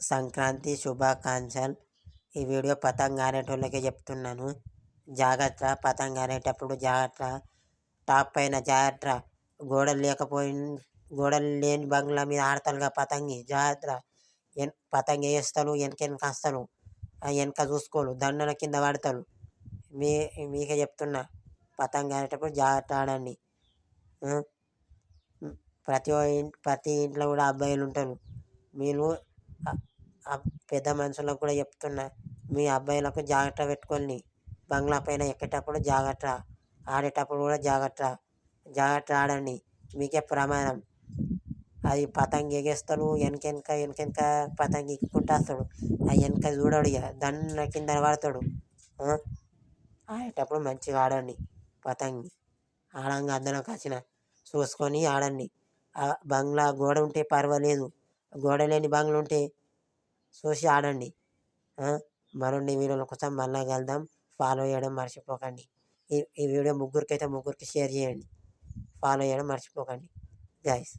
సంక్రాంతి శుభాకాంక్షలు. ఈ వీడియో పతంగ ఆడేటోళ్ళకే చెప్తున్నాను. జాగ్రత్త, పతంగ ఆడేటప్పుడు జాగ్రత్త, టాప్ పైన జాగ్రత్త, గోడలు లేని బంగ్లా మీద ఆడతారుగా పతంగి, జాగ్రత్త. పతంగి వేస్తారు, వెనక వస్తారు, వెనక చూసుకోరు, దండన కింద పడతారు. మీకే చెప్తున్నా, పతంగ ఆడేటప్పుడు జాగ్రత్త ఆడండి. ప్రతి ఇంట్లో కూడా అబ్బాయిలు ఉంటారు. మీరు పెద్ద మనుషులకు కూడా చెప్తున్నా, మీ అబ్బాయిలకు జాగ్రత్త పెట్టుకోండి. బంగ్లా పైన ఎక్కేటప్పుడు జాగ్రత్త, ఆడేటప్పుడు కూడా జాగ్రత్త ఆడండి. మీకే ప్రమాదం. అది పతంగి ఎగేస్తాడు, వెనక పతంగి ఎక్కుకుంటూ వస్తాడు. ఆ వెనక చూడడు, ఇక దండ కింద పడతాడు. ఆడేటప్పుడు మంచిగా ఆడండి. పతంగి ఆడంగా అందరం వచ్చిన చూసుకొని ఆడండి. బంగ్లా గోడ ఉంటే పర్వాలేదు, గోడ లేని బంగ్లా ఉంటే చూసి ఆడండి. మరిన్ని వీడియోల కోసం మళ్ళీ కలుద్దాం. ఫాలో చేయడం మర్చిపోకండి. ఈ వీడియో ముగ్గురికి షేర్ చేయండి. ఫాలో చేయడం మర్చిపోకండి. గైస్.